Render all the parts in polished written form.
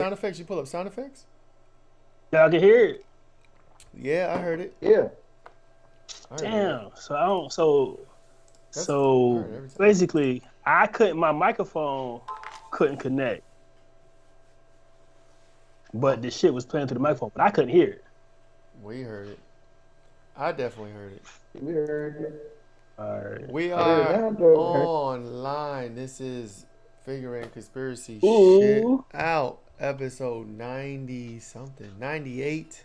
Sound effects? You pull up sound effects? Yeah, I can hear it. Yeah, I heard it. Yeah. I heard it. Damn. So I don't. So That's so I heard every time. basically, I couldn't. My microphone couldn't connect, but the shit was playing through the microphone, but I couldn't hear it. We heard it. I definitely heard it. We heard it. All right. We heard are that, though. online. This is Figuring Conspiracy Ooh. Shit Out, episode 90 something, 98,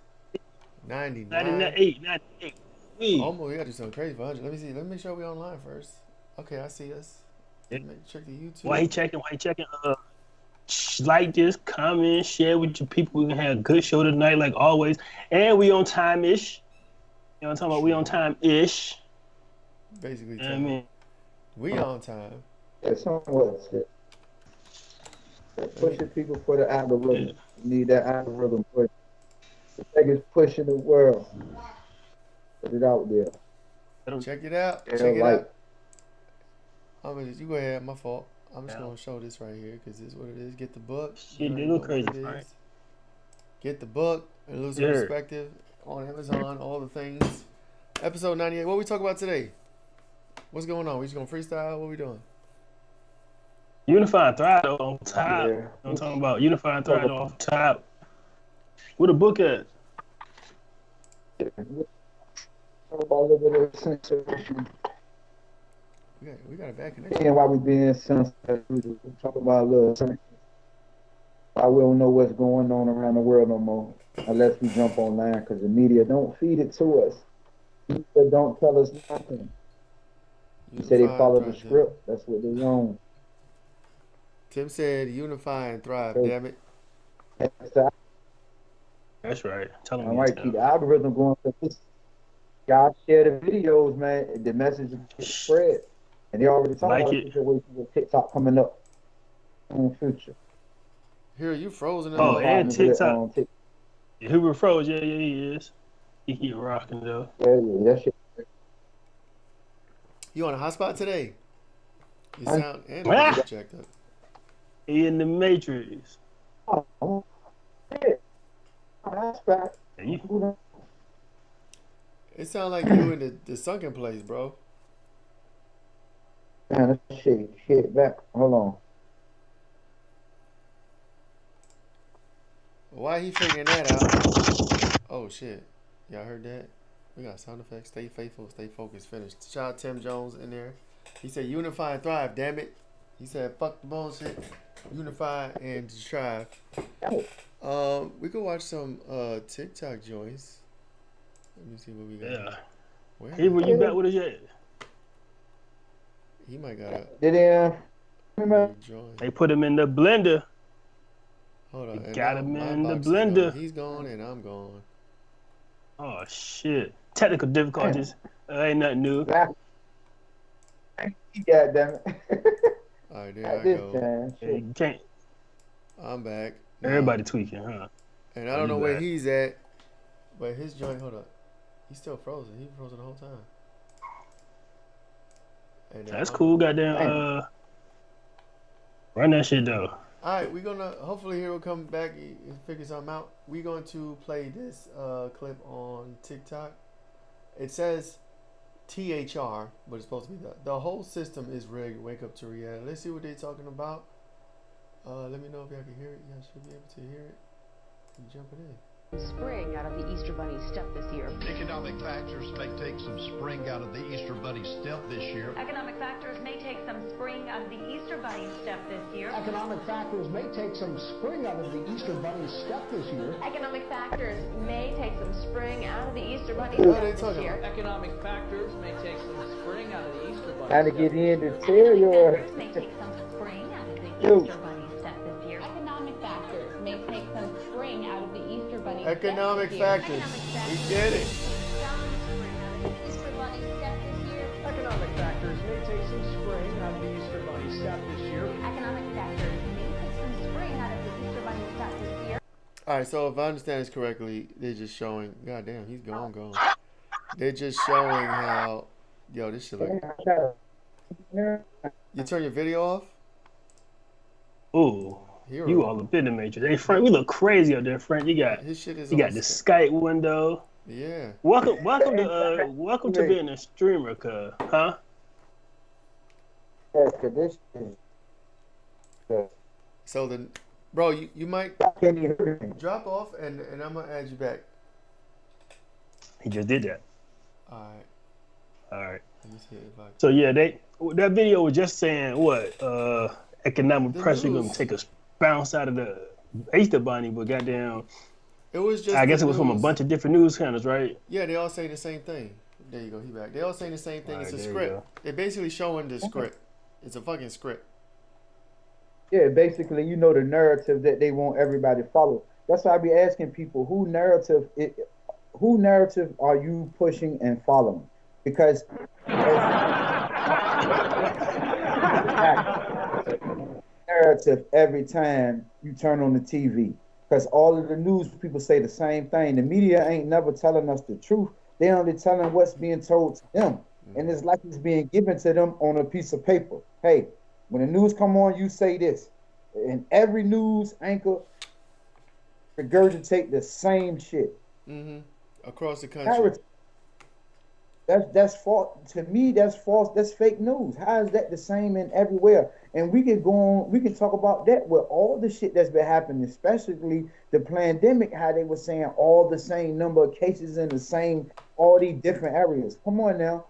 99. 98. Almost, we gotta do something crazy for 100. Let me see. Let me make sure we're online first. Okay, I see us. Yeah. Check the YouTube. Why he checking? Like this, comment, share with your people. We can have a good show tonight, like always. And we on time-ish. You know what I'm talking about? We on time-ish. Basically, You know what I mean? we on time. Yeah, somewhat. Pushing people for the algorithm. Yeah. You need that algorithm push. The biggest push in the world. Put it out there. Check it out. Yeah, Check it like- out. You go ahead. My fault. I'm just gonna show this right here because this is what it is. Get the book. Shit, You they already look know crazy, what it right? is. Get the book. Elusive Yeah. Perspective on Amazon. All the things. Episode 98. What we talk about today? What's going on? We just gonna freestyle? What we doing? Unify and Thrive though, on top. Yeah. You know what I'm talking about? Unify and Thrive off top. Where the book at? Talk about a little bit of censorship. We got a bad connection. And why we being censored. We talk about a little censorship. Why we don't know what's going on around the world no more unless we jump online because the media don't feed it to us. Media don't tell us nothing. You say they Unify follow and the thrive, script. That's what they own. Tim said, "Unify and thrive." Hey. Damn it. That's right. Tell them. All right, keep the algorithm going for this. Y'all share the videos, man. The message is spread. And they already talking Like about it. the situation with TikTok coming up in the future. Here, you frozen. in Oh, the- and Partners with, TikTok. Tik- Who froze? Yeah, he is. He keep rocking though. yeah, that shit. You on a hotspot today? You I- sound and Ah! checked up. He in the Matrix. Oh, yeah. That's right. Yeah, you- It sound like you in the sunken place, bro. Man, that shit back. Hold on. Why he figuring that out? Oh shit! Y'all heard that? We got sound effects. Stay faithful, stay focused. Finished. Shout out Tim Jones in there. He said, "Unify and thrive." Damn it. He said, "Fuck the bullshit. Unify and strive." We could watch some TikTok joints. Let me see what we got. yeah. Where? Hey, were you back with us yet? He might got a Did they remember? joint. They put him in the blender. Hold on. They and got now him my in the box is blender. gone. He's gone and I'm gone. Oh shit! Technical difficulties. Ain't nothing new. God damn it. All right, there At I this go. time. Yeah, Shit. you can't. I'm back. Now. Everybody tweaking, huh? And I don't know You where back. he's at, but his joint. Hold up. He's still frozen. He frozen the whole time. And That's cool. Goddamn. Run that shit though. All right, we're gonna hopefully he will come back and figure something out. We're going to play this clip on TikTok. It says THR, but it's supposed to be the whole system is rigged. Wake up to reality. Let's see what they're talking about. Let me know if y'all can hear it. Y'all should be able to hear it. I'm jumping in. Spring out of the Easter Bunny step this year. Economic factors may take some spring out of the Easter Bunny step this year. Economic factors may take some spring out of the Easter Bunny step this year. Economic factors may take some spring out of the Easter Bunny step this year. Economic factors may take some spring out of the Easter Bunny What are they step this talking year. about? Economic factors may take some spring out of the Easter Bunny. Trying to step. get in to tell Economic your factors may take some spring out of the Yo. Easter Bunny step this year. Economic factors may take some spring out of the Easter Bunny Economic step this year. factors. We get it. Easter Bunny step this year. Economic factors may take some spring out of the Easter Bunny step this year. Economic factors may take some spring out of the Easter Bunny step this year. All right, so if I understand this correctly, they're just showing. God damn, he's gone. They're just showing how. Yo, this shit look. You turn your video off. Ooh. Hero. You all up in the matrix. Hey, Frank, we look crazy up there, Frank. You got His shit is you on got the Skype window. Yeah. Welcome to being a streamer, huh? Yes, 'cause this is. So then, bro, you might I can't even hear me. drop off and I'm gonna add you back. He just did that. All right. All right. Let me see if I. So yeah, that video was just saying what economic The pressure news. gonna take a bounce out of the Easter bunny, but goddamn, It was just. I guess the it was from a news. bunch of different news channels, right? Yeah, they all saying the same thing. There you go. He back. They all saying the same thing. All It's a right, there you script. go. They're basically showing the script. It's a fucking script. Yeah, basically, you know the narrative that they want everybody to follow. That's why I be asking people, who narrative are you pushing and following? Because narrative every time you turn on the TV. Because all of the news people say the same thing. The media ain't never telling us the truth. They only telling what's being told to them. And it's like it's being given to them on a piece of paper. Hey, when the news come on, you say this. And every news anchor regurgitate the same shit. Mm-hmm. Across the country. Narrative. That's false. To me, that's false. That's fake news. How is that the same in everywhere? And we can go on, we can talk about that with all the shit that's been happening, especially the pandemic, how they were saying all the same number of cases in the same, all these different areas. Come on now.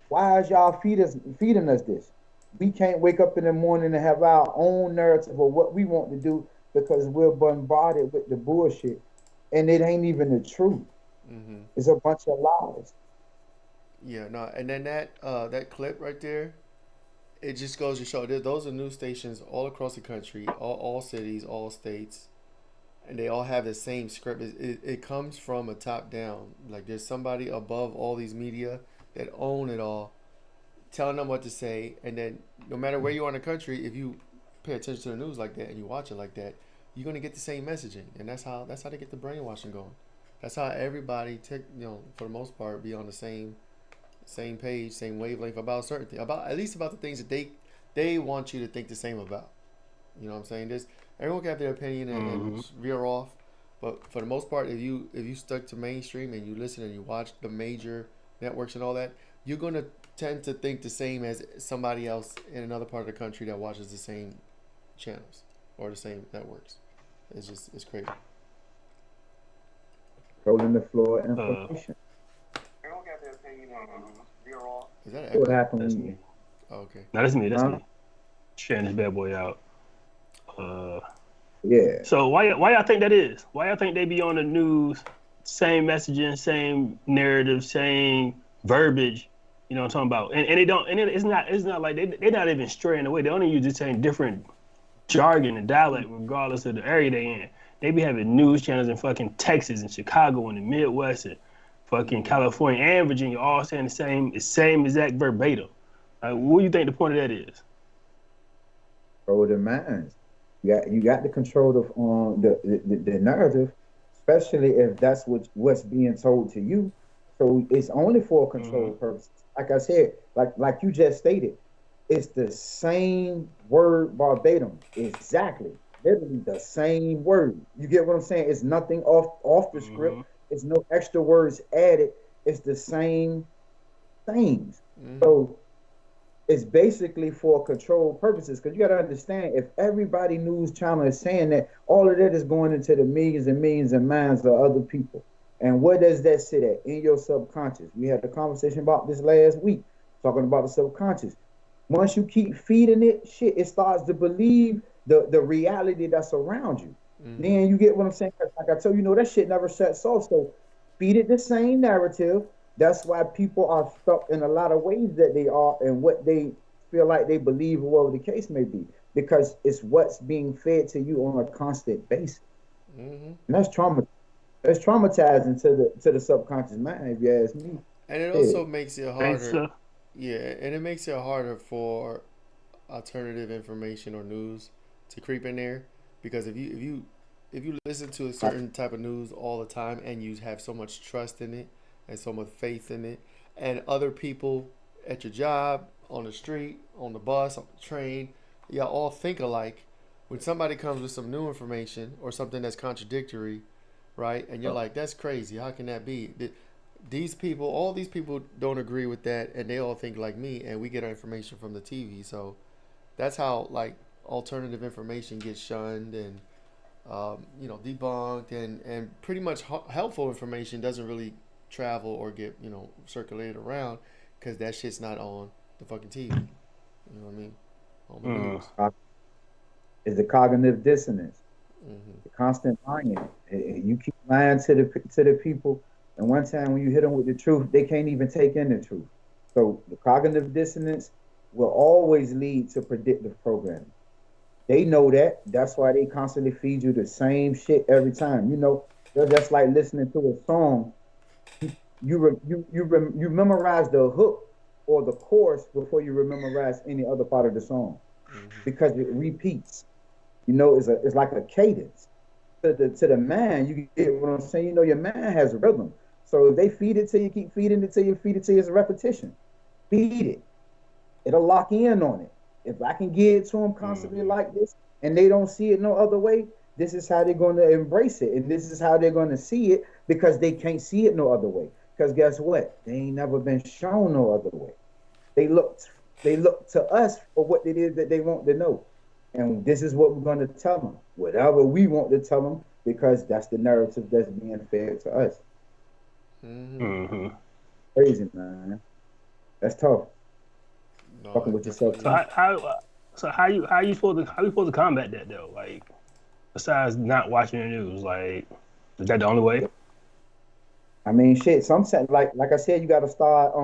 Why is y'all feeding us this? We can't wake up in the morning and have our own narrative of what we want to do because we're bombarded with the bullshit. And it ain't even the truth. Mm-hmm. It's a bunch of lies. Yeah, no, and then that clip right there, it just goes to show that those are news stations all across the country, all cities, all states, and they all have the same script. It comes from a top down. Like there's somebody above all these media that own it all, telling them what to say, and then no matter where you are in the country, if you pay attention to the news like that and you watch it like that, you're gonna get the same messaging, and that's how they get the brainwashing going. That's how everybody, for the most part, be on the same page, same wavelength about certain things, at least about the things that they want you to think the same about. You know what I'm saying? Everyone can have their opinion and veer off, but for the most part, if you stuck to mainstream and you listen and you watch the major networks and all that, you're gonna tend to think the same as somebody else in another part of the country that watches the same channels or the same networks. It's crazy. Rolling the floor information. Is that What echo? happened That's when me. you? Oh, okay. No, that's me. That's Huh? me. Sharing this bad boy out. Yeah. So why y'all think that is? Why y'all think they be on the news, same messaging, same narrative, same verbiage? You know what I'm talking about? And they don't. And it's not like they're not even straying away. They only use the same different jargon and dialect regardless of the area they in. They be having news channels in fucking Texas and Chicago and the Midwest and fucking California and Virginia all saying the same exact verbatim. What do you think the point of that is? Control the minds. You got to control the narrative, especially if that's what's being told to you. So it's only for control purposes. Like I said, like you just stated, it's the same word verbatim. Exactly. Literally the same word. You get what I'm saying? It's nothing off the script. It's no extra words added. It's the same things. So it's basically for control purposes, because you got to understand, if everybody news channel is saying that, all of that is going into the millions and millions of minds of other people. And where does that sit at? In your subconscious. We had a conversation about this last week, talking about the subconscious. Once you keep feeding it shit, it starts to believe the reality that's around you. Then you get what I'm saying? Like I told you, that shit never shuts off. So feed it the same narrative. That's why people are stuck in a lot of ways that they are and what they feel like they believe, or whatever the case may be, because it's what's being fed to you on a constant basis. And that's trauma. That's traumatizing to the subconscious mind, if you ask me. And it also makes it harder. So. Yeah, and it makes it harder for alternative information or news to creep in there, because if you listen to a certain type of news all the time and you have so much trust in it and so much faith in it, and other people at your job, on the street, on the bus, on the train, y'all all think alike, when somebody comes with some new information or something that's contradictory, right? And you're like, that's crazy. How can that be? These people, all these people don't agree with that, and they all think like me, and we get our information from the TV. So that's how like alternative information gets shunned and debunked, and pretty much helpful information doesn't really travel or get circulated around because that shit's not on the fucking TV. You know what I mean? On the news. Is the cognitive dissonance, the constant lying. You keep lying to the people, and one time when you hit them with the truth, they can't even take in the truth. So the cognitive dissonance will always lead to predictive programming. They know that. That's why they constantly feed you the same shit every time. They're just like listening to a song. You memorize the hook or the chorus before you memorize any other part of the song, because it repeats. It's like a cadence. To the man, you get what I'm saying. Your man has rhythm. So if they feed it to you, keep feeding it to you, feed it to you, it's a repetition. Feed it. It'll lock in on it. If I can give it to them constantly like this, and they don't see it no other way, this is how they're going to embrace it, and this is how they're going to see it, because they can't see it no other way. Because guess what? They ain't never been shown no other way. They look to us for what it is that they want to know. And this is what we're going to tell them. Whatever we want to tell them, because that's the narrative that's being fed to us. Crazy, man. That's tough. Fucking with yourself. So how you supposed to combat that though? Like, besides not watching the news, like, is that the only way? I mean, shit. Sometimes, like I said, you got to start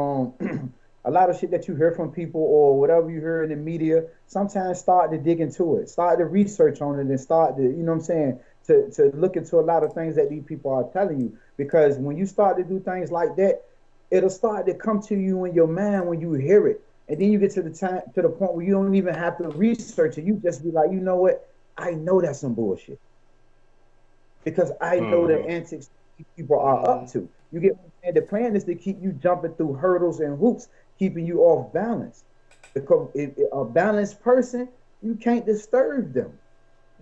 a lot of shit that you hear from people or whatever you hear in the media. Sometimes start to dig into it, start to research on it, and start to, you know what I'm saying, to look into a lot of things that these people are telling you. Because when you start to do things like that, it'll start to come to you in your mind when you hear it. And then you get to the point where you don't even have to research it. You just be like, you know what? I know that's some bullshit. Because I know the antics people are up to. You get what I'm saying? The plan is to keep you jumping through hurdles and hoops, keeping you off balance. Because a balanced person, you can't disturb them.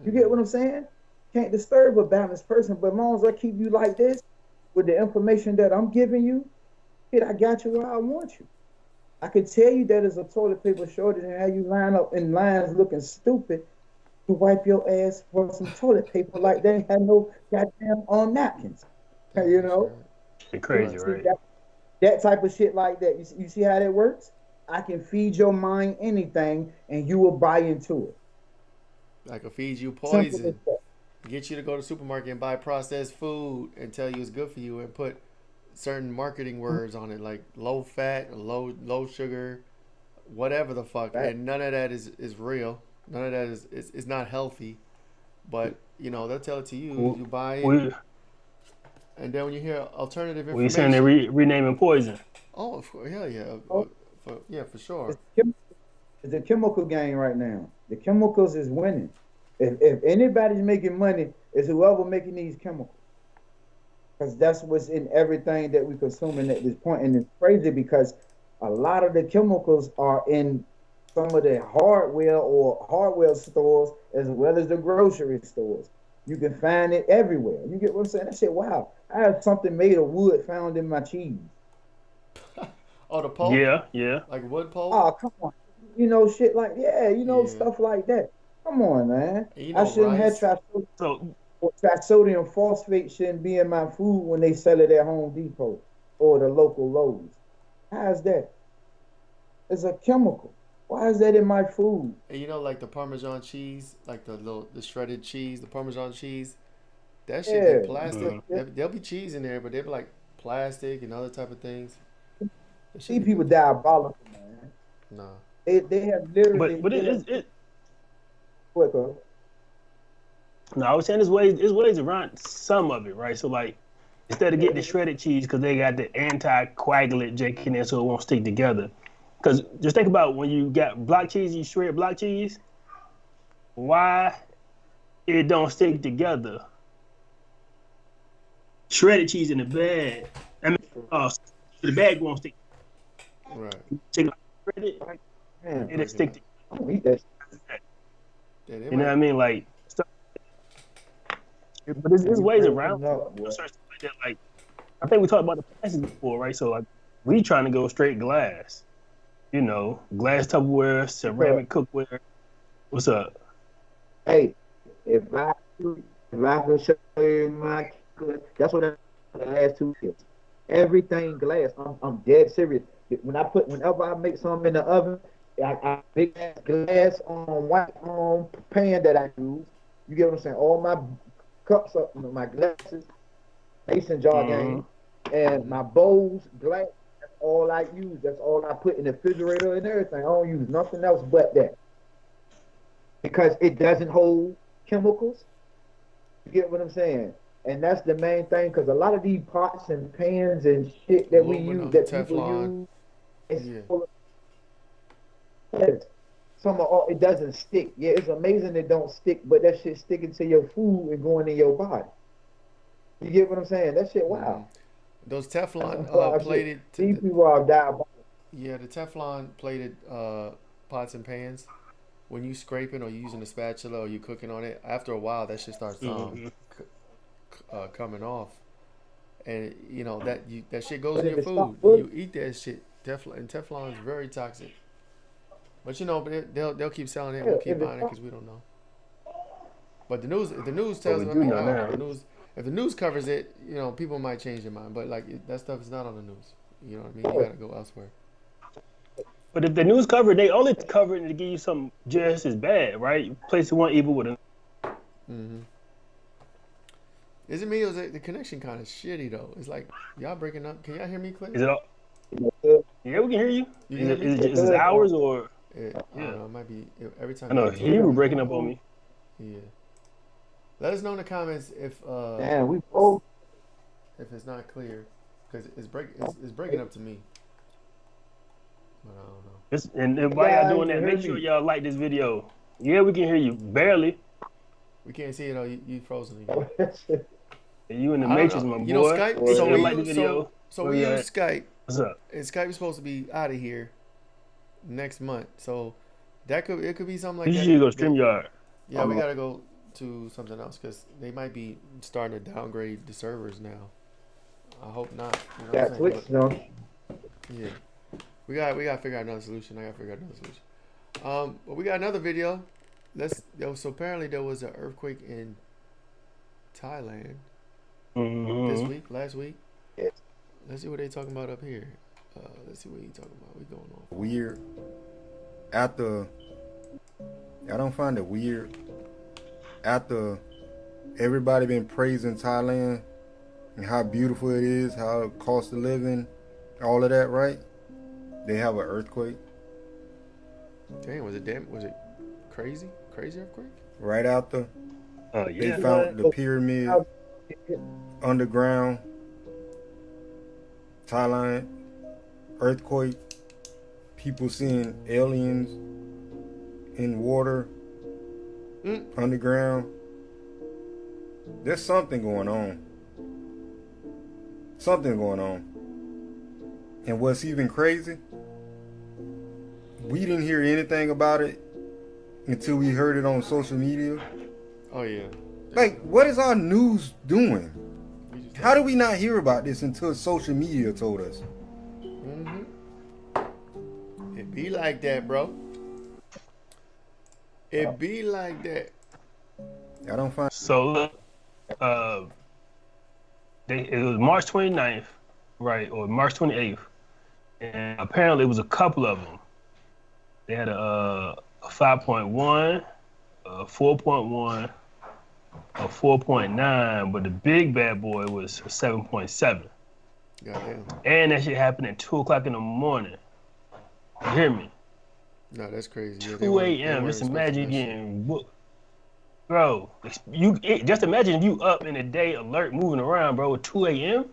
You get what I'm saying? Can't disturb a balanced person. But as long as I keep you like this, with the information that I'm giving you, I got you where I want you. I can tell you that there's a toilet paper shortage and how you line up in lines looking stupid to wipe your ass for some toilet paper like they had no goddamn napkins. It's crazy, right? That type of shit like that. You see how that works? I can feed your mind anything and you will buy into it. I can feed you poison, get you to go to the supermarket and buy processed food and tell you it's good for you and put certain marketing words on it, like low fat, low sugar, whatever the fuck. Right. And none of that is real. None of that is not healthy. But they'll tell it to you. You buy it. And then when you hear alternative information, we saying they're renaming poison. Oh, hell yeah. For sure. It's a chemical game right now. The chemicals is winning. If anybody's making money, it's whoever making these chemicals. Because that's what's in everything that we consuming at this point. And it's crazy because a lot of the chemicals are in some of the hardware stores as well as the grocery stores. You can find it everywhere. You get what I'm saying? I said, wow, I have something made of wood found in my cheese. Oh, the pulp? Yeah. Like wood pulp? Oh, come on. Shit like, stuff like that. Come on, man. I shouldn't have trisodium phosphate shouldn't be in my food when they sell it at Home Depot or the local Lowe's. How is that? It's a chemical. Why is that in my food? And like the Parmesan cheese, like the shredded cheese, the Parmesan cheese, that shit be plastic. There'll be cheese in there, but they'll be like plastic and other type of things. See people diabolical, man. No. They have literally. But it. What, bro? No, I was saying there's ways around some of it, right? So like, instead of getting the shredded cheese because they got the anti-coagulant Jake in there so it won't stick together. Because just think about when you got block cheese, you shred block cheese, why it don't stick together. Shredded cheese in the bag. The bag won't stick. Right. Take shredded, it'll stick together. I don't eat that. Yeah, they You know what I might- mean? Like, stuff. But there's ways around No, certain stuff like that. Like, I think we talked about the plastics before, right? So like, we trying to go straight glass. You know, glass Tupperware, ceramic cookware. What's up? hey, if I could show you my, that's what the last 2 years. Everything glass. I'm dead serious. Whenever I make something in the oven, I big ass glass on white pan that I use. You get what I'm saying? All my cups up, my glasses, mason jar game, and my bowls, glass. That's all I use. That's all I put in the refrigerator and everything. I don't use nothing else but that because it doesn't hold chemicals. You get what I'm saying? And that's the main thing, because a lot of these pots and pans and shit that we Aluminum, use, that Teflon. people use, Yeah. some of all, it doesn't stick. Yeah, it's amazing it don't stick, but that shit sticking to your food and going in your body. You get what I'm saying? That shit, wow. Those Teflon Wow, plated. These people are diabolical. Yeah, the Teflon plated pots and pans. When you scraping or you using a spatula or you cooking on it, after a while that shit starts coming off, and you know that shit goes in your food. You eat that shit. Teflon is very toxic. But you know, but they'll keep selling it. We'll keep buying it because we don't know. But the news tells us. If the news covers it, you know, people might change their mind. But like that stuff is not on the news. You know what I mean? You gotta go elsewhere. But if the news cover, they only cover it to give you something just as bad, right? You place one evil with a. Mm-hmm. Is it me or is the connection kind of shitty though? It's like y'all breaking up. Can y'all hear me clear? Is it all? Yeah, we can hear you. You Is hear me? it ours or? I don't know. It might be every time. I know you were breaking up on me. Yeah. Let us know in the comments if Damn, we both. if it's not clear, because it's breaking up to me. But I don't know. And while y'all doing that, make sure y'all like this video. Yeah, we can hear you barely. We can't see it. Oh, you frozen again. You in the I don't matrix, know. my boy. You know Skype. So So we like the use, video. so we use Skype. What's up? And Skype is supposed to be out of here next month. So it could be something like You that. should go StreamYard. Yeah, we gotta go to something else because they might be starting to downgrade the servers now. I hope not. You know Got Twitch, though. Yeah, we got to figure out another solution. I gotta figure out another solution. But we got another video. So apparently there was an earthquake in Thailand this week, last week. Yes. Let's see what they talking about up here. Let's see what he talking about. We going on. Weird. After, I don't find it weird. After everybody been praising Thailand and how beautiful it is, how it costs of living, all of that, right? They have an earthquake. Damn, was it crazy? Crazy earthquake? Right after Yeah. they found the pyramid underground. Thailand, earthquake, people seeing aliens in water, underground. There's something going on. Something going on. And what's even crazy, we didn't hear anything about it until we heard it on social media. Oh yeah. Like, what is our news doing? How do we not hear about this until social media told us? Mm-hmm. It be like that, bro. It be like that. I don't find. So look, it was March 29th, right, or March 28th, and apparently it was a couple of them. They had a 5.1, a 4.1, a 4.9, but the big bad boy was 7.7. Goddamn. And that shit happened at 2 o'clock in the morning. You hear me? No, that's crazy. Yeah, 2 a.m. Just imagine getting booked. Bro, just imagine if you up in the day, alert, moving around, bro, at 2 a.m.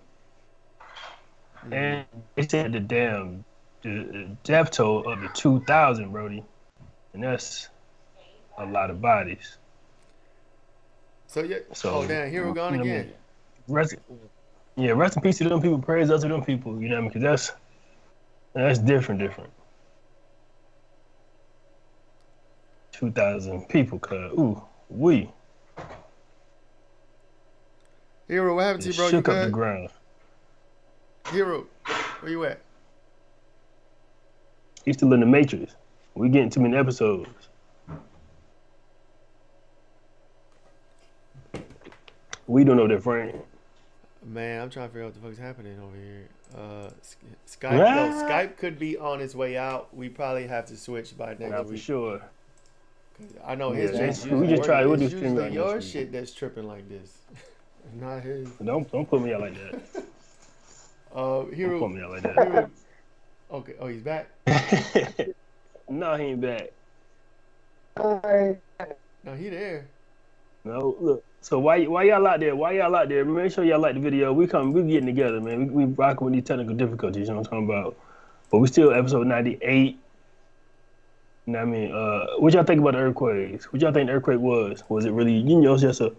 And they said the death toll up to 2,000, Brody. And that's a lot of bodies. So yeah. Oh damn, here we're going again. Rest in peace to them people. Praise up to them people. You know what I mean? Because that's different. 2,000 people, cuz. Ooh, we Hero, what happened to you, bro? You shook up the good? ground. Hero, where you at? He's still in the Matrix. We getting too many episodes. We don't know that, Frank. Man, I'm trying to figure out what the fuck's happening over here. Skype could be on its way out. We probably have to switch by next Not for week. sure. I know his Yeah, shit's we usually just try. We'll it's do stream usually right your next week. shit that's tripping like this. Not his. Don't put me out like that. Don't Hero. put me out like that. Hero. Okay. Oh, he's back. No, he ain't back. Hi. No, he there. No, look. So why y'all out there? Why y'all out there? Make sure y'all like the video. We getting together, man. We rocking with these technical difficulties. You know what I'm talking about? But we still episode 98. You know what I mean? What y'all think about the earthquakes? What y'all think the earthquake was? Was it really, just a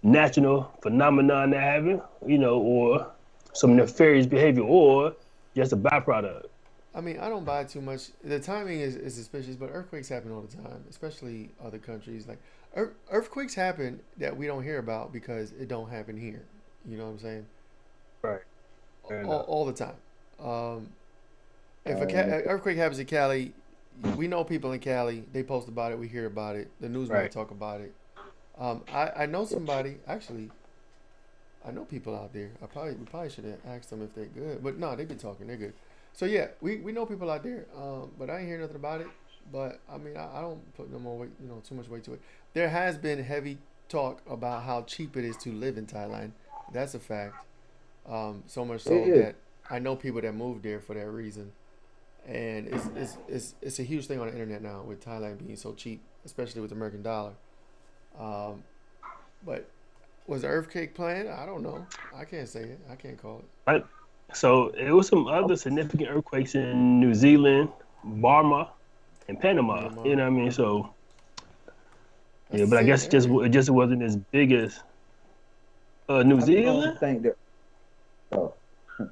natural phenomenon that happened, or some nefarious behavior, or just a byproduct? I mean, I don't buy too much. The timing is suspicious, but earthquakes happen all the time, especially other countries. Like earthquakes happen that we don't hear about because it don't happen here. You know what I'm saying? Right. All the time. If an earthquake happens in Cali, we know people in Cali. They post about it. We hear about it. The news might talk about it. I know somebody. Actually, I know people out there. We probably should have asked them if they're good. But no, they've been talking. They're good. So yeah, we know people out there. But I ain't hear nothing about it. But I mean, I don't put no more weight, too much weight to it. There has been heavy talk about how cheap it is to live in Thailand. That's a fact. So much so that I know people that moved there for that reason. And it's a huge thing on the internet now with Thailand being so cheap, especially with the American dollar. But was the earthquake planned? I don't know. I can't say it. I can't call it. Right. So it was some other significant earthquakes in New Zealand, Burma, and Panama. You know what I mean? So yeah, but I guess it just wasn't as big as New Zealand. I don't think that. Oh, you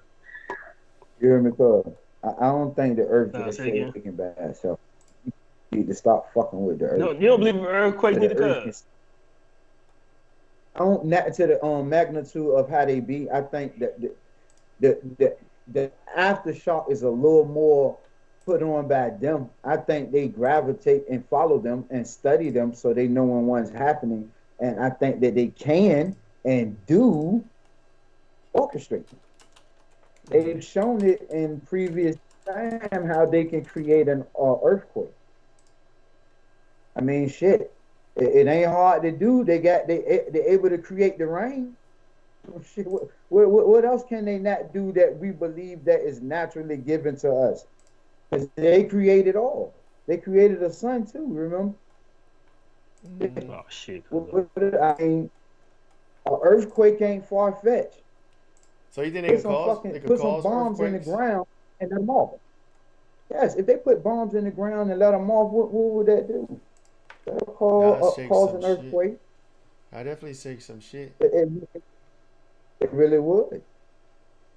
hear me, cuz? I don't think the earth is shaking bad. So you need to stop fucking with the earth. No, you don't believe in earthquakes, neither, cuz? I don't to the magnitude of how they be. I think that the aftershock is a little more put on by them. I think they gravitate and follow them and study them so they know when one's happening. And I think that they can and do orchestrate. They've shown it in previous time how they can create an earthquake. I mean, shit, it ain't hard to do. They're able to create the rain. Shit, what else can they not do that we believe that is naturally given to us? Because they created all. They created the sun too. Remember? Oh shit! I mean, an earthquake ain't far fetched. So you think they could cause bombs in the earthquakes? ground and let them off? Yes, if they put bombs in the ground and let them off, what would that do? That'll cause an earthquake. I definitely say some shit. It really would.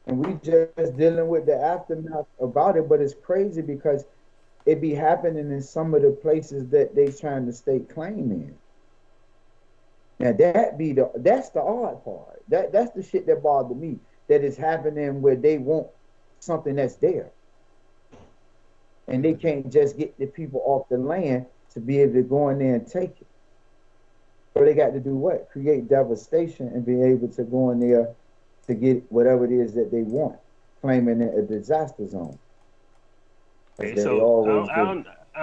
And we just dealing with the aftermath about it, but it's crazy because it be happening in some of the places that they trying to stake claim in. Now that's the odd part. That's the shit that bothered me. That is happening where they want something that's there. And they can't just get the people off the land to be able to go in there and take it. So they got to do what? Create devastation and be able to go in there to get whatever it is that they want, claiming it a disaster zone. Okay, so I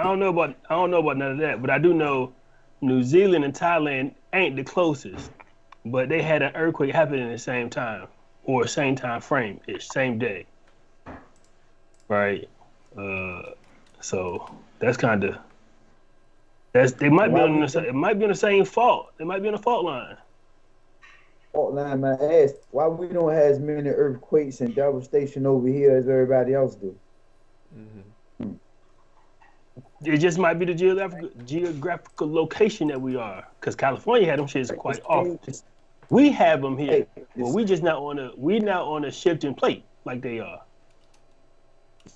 don't know about none of that, but I do know New Zealand and Thailand ain't the closest, but they had an earthquake happen in the same time or same time frame, same day, right? So that's kind of they might be on it might be on the same fault. They might be on the fault line. Fault line, my ass. Why we don't have as many earthquakes and devastation over here as everybody else do? Mm-hmm. It just might be the geographical location that we are, because California had them shits quite often. We have them here, but we just not on a shifting plate like they are.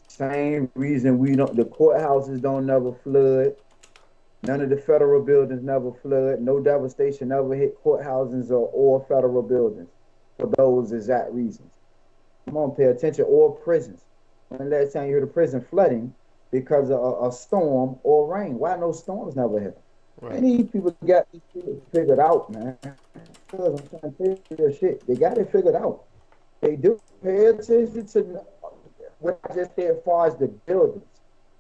Same reason the courthouses don't never flood. None of the federal buildings never flood. No devastation ever hit courthouses or federal buildings for those exact reasons. Come on, pay attention. Or prisons. When the last time you heard of prison flooding because of a storm or rain? Why no storms never hit? Right. Many people got these shit figured out, man. Because I'm trying to tell you their shit. They got it figured out. They do. Pay attention to what I just said as far as the buildings.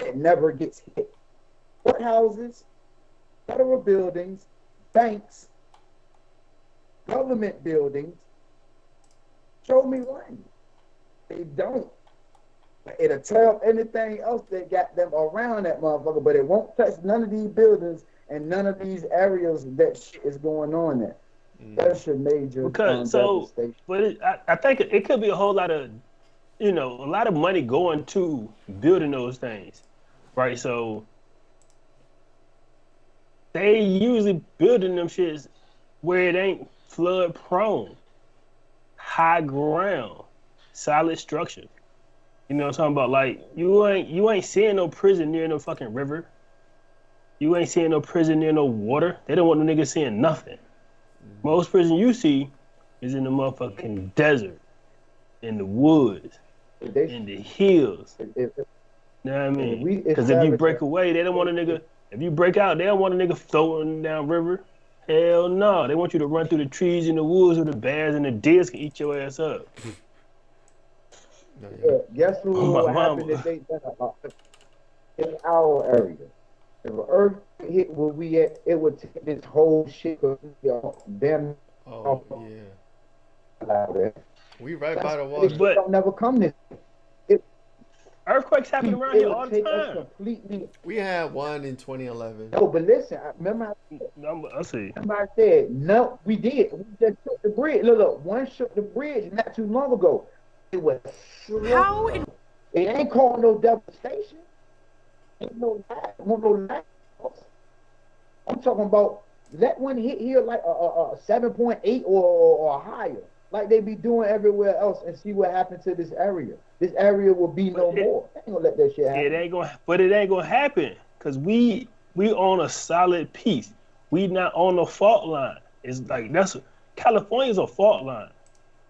It never gets hit. Courthouses, federal buildings, banks, government buildings. Show me one. They don't. It'll tear up anything else that got them around that motherfucker, but it won't touch none of these buildings and none of these areas that shit is going on there. That's a major devastation. But I think it could be a whole lot of, a lot of money going to building those things, right? So they usually building them shits where it ain't flood prone, high ground, solid structure. You know what I'm talking about? Like you ain't seeing no prison near no fucking river. You ain't seeing no prison near no water. They don't want no niggas seeing nothing. Most prison you see is in the motherfucking desert, in the woods, in the hills. You know what I mean? Because if you break away, they don't want a nigga. If you break out, they don't want a nigga floating down river. Hell no. They want you to run through the trees in the woods where the bears and the deer can eat your ass up. Yeah, guess what happened if they in our area? If an earthquake hit where we at, it would take this whole shit. Damn. Oh yeah. We right by the water. But don't never come this. Earthquakes happen around here all the time. Completely. We had one in 2011. No, but listen, remember I see. Remember I said, no, we did. We just shook the bridge. Look, one shook the bridge not too long ago. It was slow. It ain't called no devastation. Ain't no lag. I'm talking about that one hit here like a 7.8 or higher, like they be doing everywhere else, and see what happened to this area. This area will be no more. They ain't gonna let that shit happen. It ain't gonna happen because we on a solid piece. We not on the fault line. It's like California's a fault line.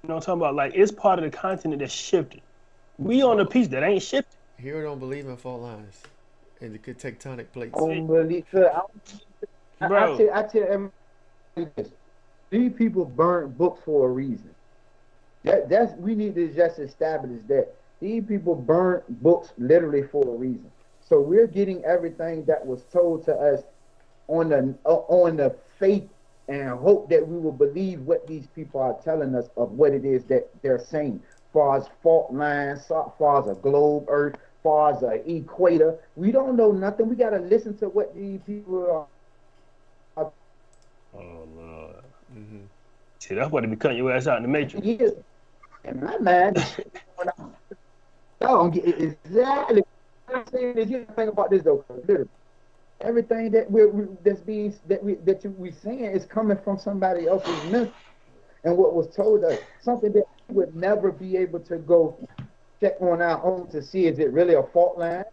You know what I'm talking about? Like it's part of the continent that's shifted. We on a piece that ain't shifted. Here don't believe in fault lines and the tectonic plates. I don't believe it. I tell everybody this. These people burn books for a reason. That's we need to just establish that. These people burn books literally for a reason. So we're getting everything that was told to us on the faith and hope that we will believe what these people are telling us of what it is that they're saying. As far as fault lines, as far as a globe, earth, as far as an equator, we don't know nothing. We got to listen to what these people are. Oh Lord. Mm-hmm. See, that's why they be cutting your ass out in the Matrix. Yes. In my mind, exactly. What I'm saying is, you think about this though. Literally, everything that we saying is coming from somebody else's mental, and what was told us, something that we would never be able to go check on our own to see is it really a fault line,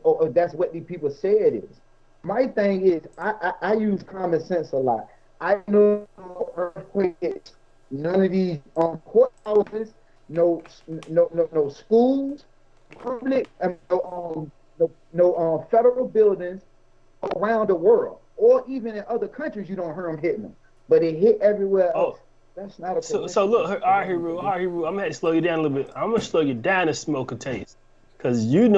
or that's what these people say it is. My thing is, I use common sense a lot. I know earthquakes, none of these courthouses, no schools, public, no federal buildings around the world, or even in other countries. You don't hear them hitting them, but it hit everywhere else. That's not a so look, all right, Heru, I'm gonna have to slow you down a little bit. I'm gonna slow you down to smoke and taste, because if you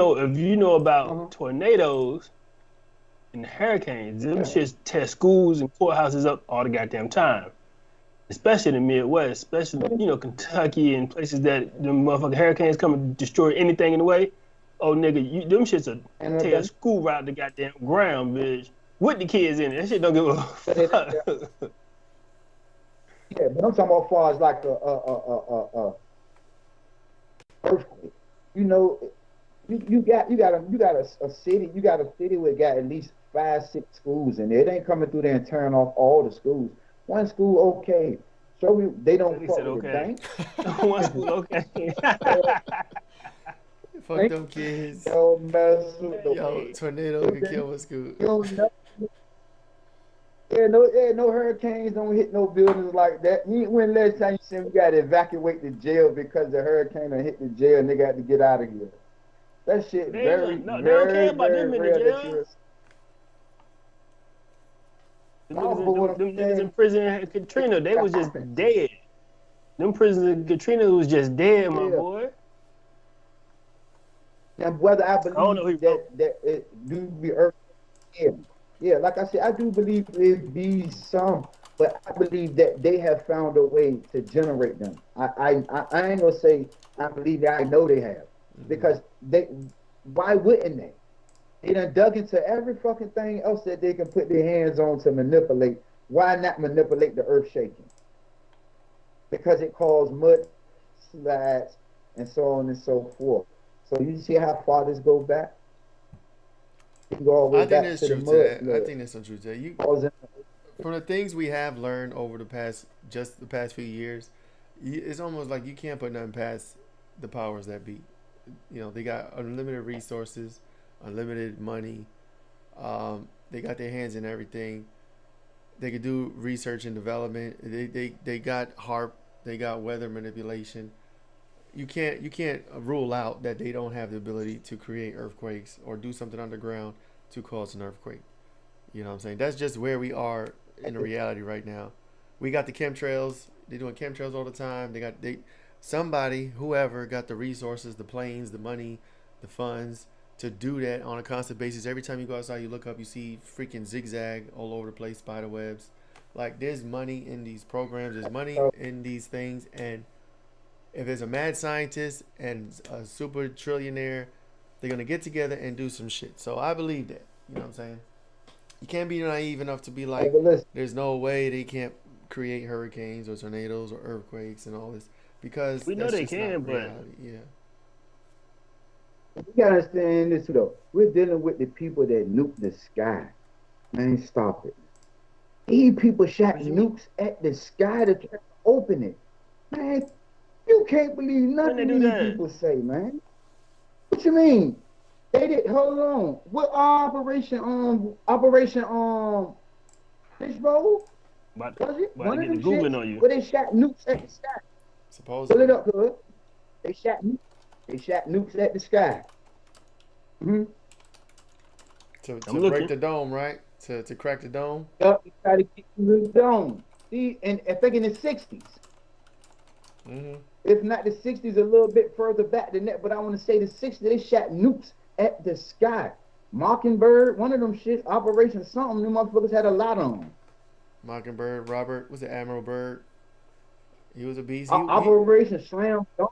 know about tornadoes and hurricanes, them shits tear schools and courthouses up all the goddamn time. Especially in the Midwest, especially, Kentucky and places that the motherfucking hurricanes come and destroy anything in the way. Oh, nigga, them shits will tear a school right out the goddamn ground, bitch. With the kids in it. That shit don't give a fuck. Yeah, but I'm talking about as far as like a earthquake. You got a city. You got a city where got at least 5-6 schools in there. It ain't coming through there and tearing off all the schools. One school, okay. Show me they don't fuck with the bank. One school, okay. Fuck them kids. Don't mess with the tornado can kill a school. No hurricanes don't hit no buildings like that. When last time you seen we got to evacuate the jail because the hurricane done hit the jail and they got to get out of here? That shit They very, ain't gonna- no, they don't care very, about very them in the rare that jail. you're. Them No, but what them I'm niggas in saying, prison in Katrina, they that was just happens. dead. Them prisoners in Katrina was just dead, my Yeah. boy. And whether I don't know who believe that it do be earth, yeah, like I said, I do believe it be some, but I believe that they have found a way to generate them. I ain't gonna say I believe that. I know they have, because why wouldn't they? They done dug into every fucking thing else that they can put their hands on to manipulate. Why not manipulate the earth shaking? Because it caused mud slides and so on and so forth. So you see how far this go back? You go all the way I think back there's to the truth to mud that. I flood. think there's some truth to that. You, Causing- from the things we have learned over the past few years, it's almost like you can't put nothing past the powers that be. You know, they got unlimited resources, unlimited money. They got their hands in everything. They could do research and development. They got HARP. They got weather manipulation. You can't rule out that they don't have the ability to create earthquakes or do something underground to cause an earthquake. You know what I'm saying? That's just where we are in the reality right now. We got the chemtrails. They're doing chemtrails all the time. Somebody, whoever, got the resources, the planes, the money, the funds to do that on a constant basis. Every time you go outside, you look up, you see freaking zigzag all over the place, spider webs. Like, there's money in these programs. There's money in these things. And if there's a mad scientist and a super trillionaire, they're going to get together and do some shit. So I believe that. You know what I'm saying? You can't be naive enough to be like, there's no way they can't create hurricanes or tornadoes or earthquakes and all this, because We know that's they just can, not but reality. Yeah. You gotta understand this too, though. We're dealing with the people that nuke the sky. Man, stop it. These people shot nukes at the sky to try to open it. Man, you can't believe nothing these people say, man. What you mean? They did. Hold on. What Operation Fishbowl? Was it one of them Googling on you. where they shot nukes at the sky? Supposedly. Pull it up, good. They shot nukes at the sky. To break the dome, right? To crack the dome. Yup, they try to get through the dome. See, and I think in the 60s. If not the 60s, a little bit further back than that, but I want to say the 60s, they shot nukes at the sky. Mockingbird, one of them shit, Operation something, them motherfuckers had a lot on them. Mockingbird, Robert, was it Admiral Byrd? He was a beast. Operation Slam Dunk.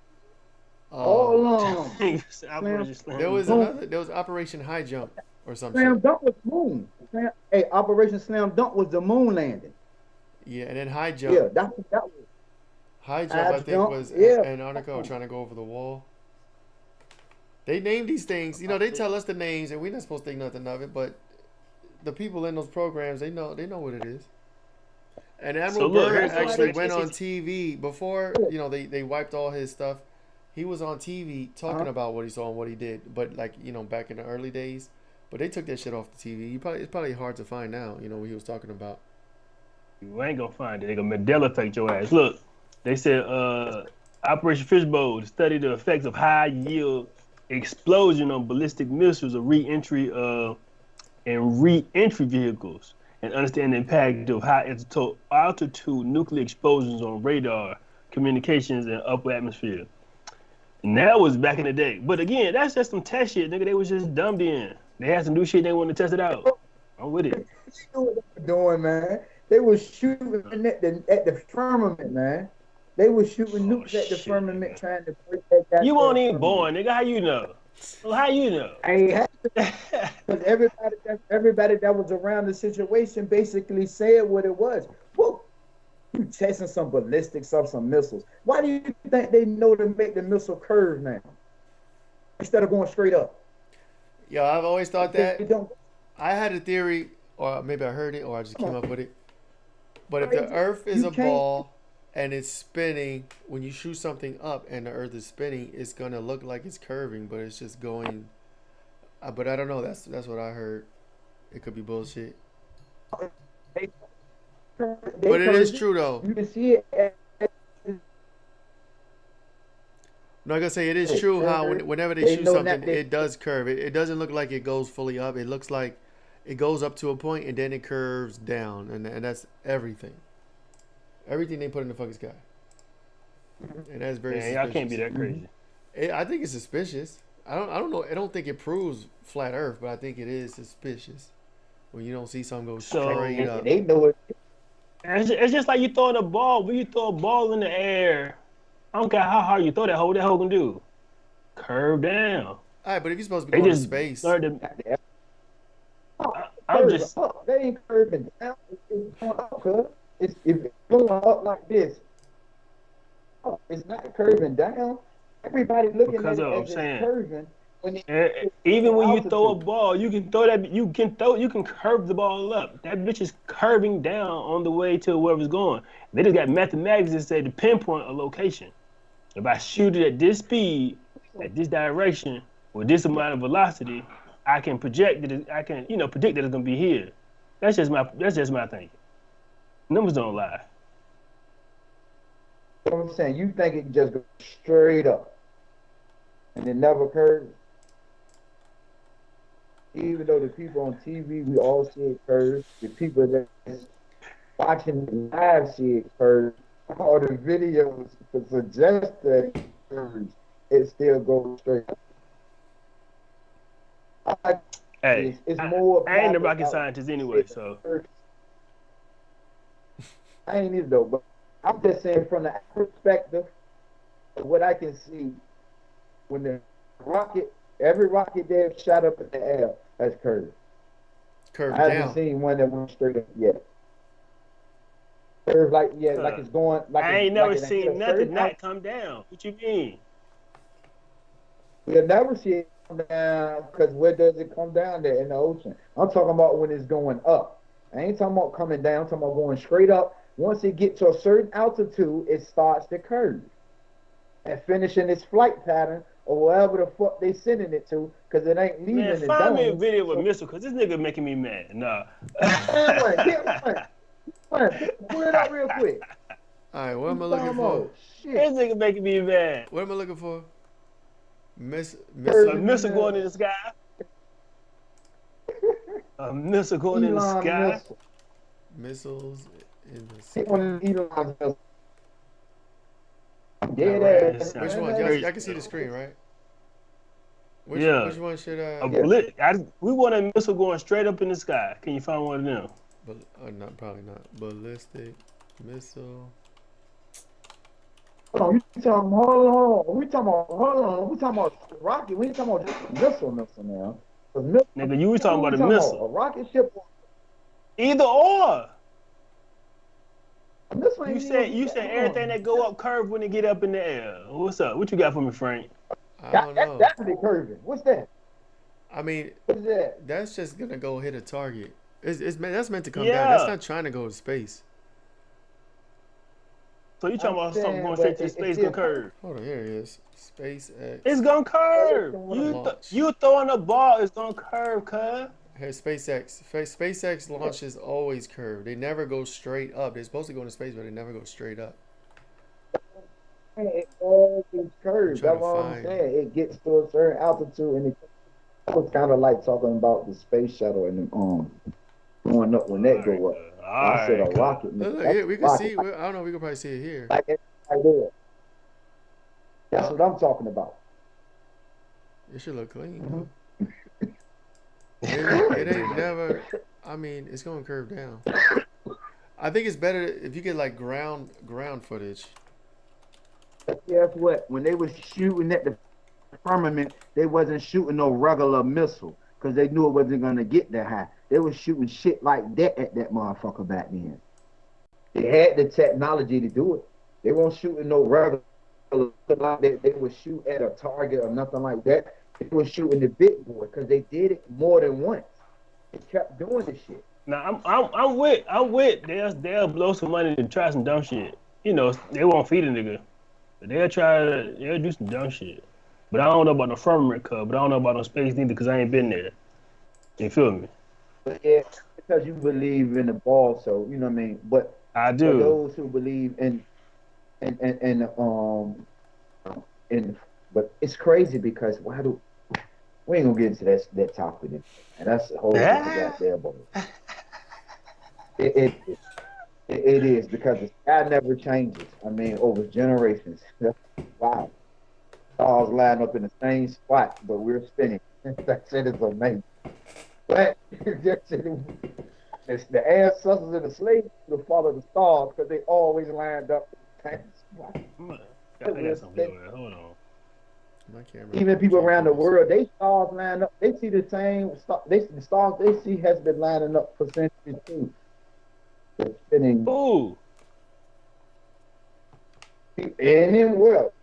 All along. There was Operation High Jump or something. Slam Dunk was moon. Operation Slam Dunk was the moon landing. Yeah, and then High Jump. Yeah, that was. High Jump, I think, was Antarctica trying to go over the wall. They name these things. You know, they tell us the names, and we're not supposed to think nothing of it. But the people in those programs, they know what it is. And Admiral Byrd actually went on TV before, you know, they wiped all his stuff. He was on TV talking about what he saw and what he did. But, like, you know, back in the early days. But they took that shit off the TV. It's probably hard to find now, you know, what he was talking about. You ain't gonna find it. They gonna Mandela effect your ass. Look, they said Operation Fishbowl to study the effects of high-yield explosion on ballistic missiles or re-entry vehicles, and understand the impact of high altitude nuclear explosions on radar, communications, and upper atmosphere. And that was back in the day. But again, that's just some test shit, nigga. They was just dumbed in. They had some new shit they wanted to test it out. I'm with it. You know what they were doing, man? They were shooting at the firmament, man. They were shooting nukes at the firmament, trying to break that. You weren't even born, nigga. How you know? Well, how you know? Because everybody that was around the situation basically said what it was. Whoa, you testing some ballistics of some missiles. Why do you think they know to make the missile curve now instead of going straight up? Yeah, I've always thought that. I had a theory, or maybe I heard it, or I just came up with it. But if the Earth is a ball and it's spinning, when you shoot something up and the Earth is spinning, it's gonna look like it's curving, but it's just going. But I don't know. That's what I heard. It could be bullshit. But it is true though. You can see it. No, I'm gonna say it is true how whenever they shoot know something, that it does curve. It doesn't look like it goes fully up. It looks like it goes up to a point and then it curves down, and that's everything. Everything they put in the fucking sky, and that's very. Yeah, y'all can't be that crazy. I think it's suspicious. I don't know. I don't think it proves flat Earth, but I think it is suspicious when you don't see something go straight up. They know it. It's just like you throwing a ball. When you throw a ball in the air, I don't care how hard you throw that hole can do. Curve down. All right, but if you're supposed to be going to space, I'm just. Up. They ain't curving down. It's going up, cuz. It's going up like this. It's not curving down. Everybody looking at it as it's curving. Even when you throw a ball, you can throw that. You can curve the ball up. That bitch is curving down on the way to wherever it's going. They just got mathematics that say to pinpoint a location. If I shoot it at this speed, at this direction, with this amount of velocity, I can project that. I can predict that it's gonna be here. That's just my thinking. Numbers don't lie. You know what I'm saying? You think it just goes straight up and it never curves? Even though the people on TV, we all see it curve. The people that's watching live see it curve. All the videos suggest that it curves. It still goes straight up. Hey, it's more. I ain't a rocket scientist anyway, so. I ain't either though, but I'm just saying from the perspective of what I can see, when the every rocket they've shot up in the air has curved. I haven't seen one that went straight up yet. Curve like it's going. Like I ain't never seen nothing not come down. What you mean? You'll never see it come down because where does it come down there in the ocean? I'm talking about when it's going up. I ain't talking about coming down. I'm talking about going straight up. Once it gets to a certain altitude, it starts to curve and finishing its flight pattern or wherever the fuck they sending it to, because it ain't leaving. Man, find me a video with Missile, because this nigga making me mad. Nah. Pull it up real quick. All right, what am I looking for? Shit. This nigga making me mad. What am I looking for? A missile going in the sky. A missile going in the sky. Missiles in the sky. Which one? I can see the screen, right? Which one should we want a missile going straight up in the sky. Can you find one of them? Probably not. Ballistic missile. Hold on. Hold on. We talking about rocket. We ain't talking about just missile now. Nigga, you was talking about a missile. A rocket ship. Either or. You said everything that go up curve when it get up in the air. What's up? What you got for me, Frank? I don't know. That's definitely curving. What's that? I mean, what's that? That's just gonna go hit a target. That's meant to come down. That's not trying to go to space. So you talking about something going straight to space gonna curve? Hold on, here it is. SpaceX. It's gonna curve. You throwing a ball, it's gonna curve, cuz. Hey, SpaceX launches always curve. They never go straight up. They're supposed to go into space, but they never go straight up. It always curves. That's what I'm saying. It gets to a certain altitude, and it was kind of like talking about the space shuttle and going up when that go up. I said a rocket. Look, we can see. I don't know. We can probably see it here. Like it right there. That's what I'm talking about. It should look clean. It ain't never. I mean, it's gonna curve down. I think it's better if you get like ground footage. Guess what? When they was shooting at the firmament, they wasn't shooting no regular missile because they knew it wasn't gonna get that high. They was shooting shit like that at that motherfucker back then. They had the technology to do it. They weren't shooting no regular like that. They would shoot at a target or nothing like that. They were shooting the big boy because they did it more than once. They kept doing this shit. Now I'm with. They'll blow some money to try some dumb shit. You know, they won't feed a nigga. But they'll do some dumb shit. But I don't know about the firmament, but I don't know about no space neither because I ain't been there. You feel me? But yeah, because you believe in the ball, so you know what I mean. But I for do. those who believe in but it's crazy because we ain't gonna get into that topic, and that's a whole different goddamn ball. It is because the sky never changes. I mean, over generations. Wow. Stars line up in the same spot, but we're spinning. That shit is amazing. But the ancestors of the slaves would follow the stars because they always lined up in the same spot. I got something over there. Hold on. My camera. Even people around the world, they stars line up. They see the same star. The stars they see has been lining up for centuries too. They're spinning. Ooh. And then what?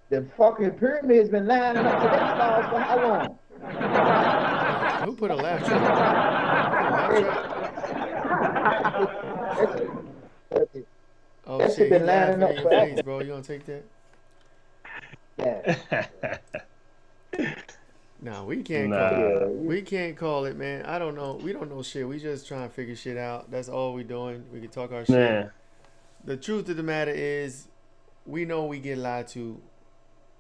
The fucking pyramid's been lining up to their stars for how long? Who put a laugh track? Oh That shit, shit you been laughing lining in up your forever. face, bro. You gonna take that? Yeah. Nah, we can't Nah. call it. We can't call it, man. I don't know. We don't know shit. We just trying to figure shit out. That's all we doing. We can talk our shit. Man. The truth of the matter is, we know we get lied to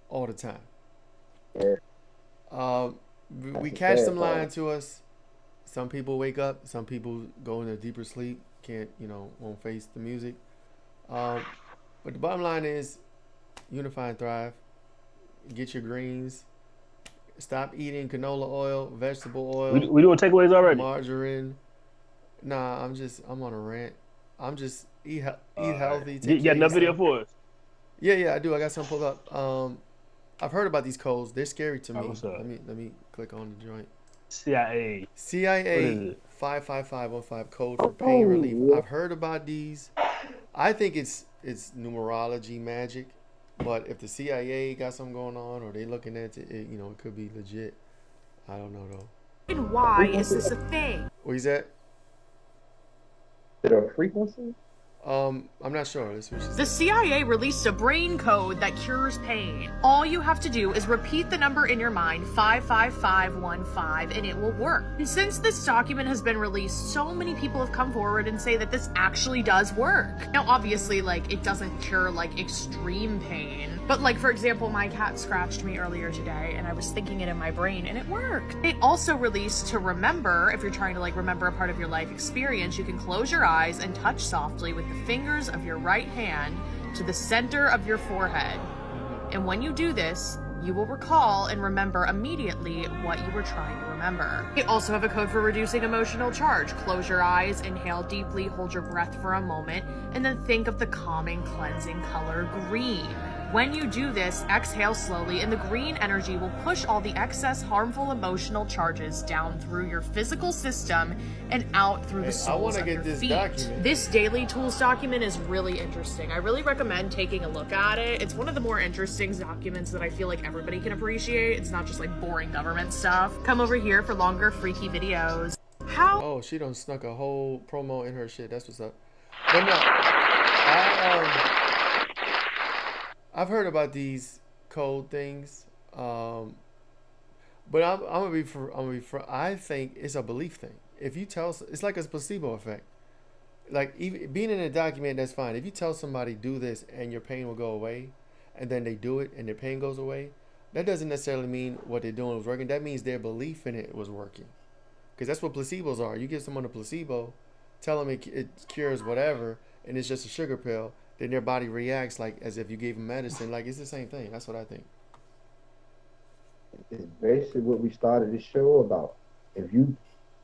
all the time. Yeah. We That's catch a them bad part. lying to us. Some people wake up. Some people go into deeper sleep. Can't, won't face the music. But the bottom line is, unify and thrive. Get your greens. Stop eating canola oil, vegetable oil, We doing takeaways already? margarine. Nah, I'm on a rant. I'm just eat Alright. healthy. You Take got care of another video yourself. for us? Yeah, I do. I got some pulled up. I've heard about these codes. They're scary to me. What's up? Let me click on the joint. CIA. What is CIA it? 55515 code for pain Oh, relief. yeah. I've heard about these. I think it's numerology magic, but if the CIA got something going on or they looking at it, it could be legit. I don't know though. And why is this a thing? What is that? Is it a frequency? I'm not sure. Let's see what she The said. CIA released a brain code that cures pain. All you have to do is repeat the number in your mind, 55515, and it will work. And since this document has been released, so many people have come forward and say that this actually does work. Now, obviously, it doesn't cure, extreme pain. But, for example, my cat scratched me earlier today, and I was thinking it in my brain, and it worked. It also released to remember, if you're trying to, remember a part of your life experience, you can close your eyes and touch softly with the fingers of your right hand to the center of your forehead. And when you do this, you will recall and remember immediately what you were trying to remember. We also have a code for reducing emotional charge. Close your eyes, inhale deeply, hold your breath for a moment, and then think of the calming, cleansing color green. When you do this, exhale slowly, and the green energy will push all the excess harmful emotional charges down through your physical system and out through the I soles wanna of get your this feet. document. This daily tools document is really interesting. I really recommend taking a look at it. It's one of the more interesting documents that I feel like everybody can appreciate. It's not just boring government stuff. Come over here for longer freaky videos. How? Oh, she done snuck a whole promo in her shit. That's what's up. But no, I've heard about these code things, but I'm gonna be I think it's a belief thing. If you tell, it's like a placebo effect. Even being in a document, that's fine. If you tell somebody do this and your pain will go away, and then they do it and their pain goes away, that doesn't necessarily mean what they're doing was working. That means their belief in it was working, because that's what placebos are. You give someone a placebo, tell them it cures whatever, and it's just a sugar pill. Then their body reacts as if you gave them medicine. It's the same thing. That's what I think. It's basically what we started the show about.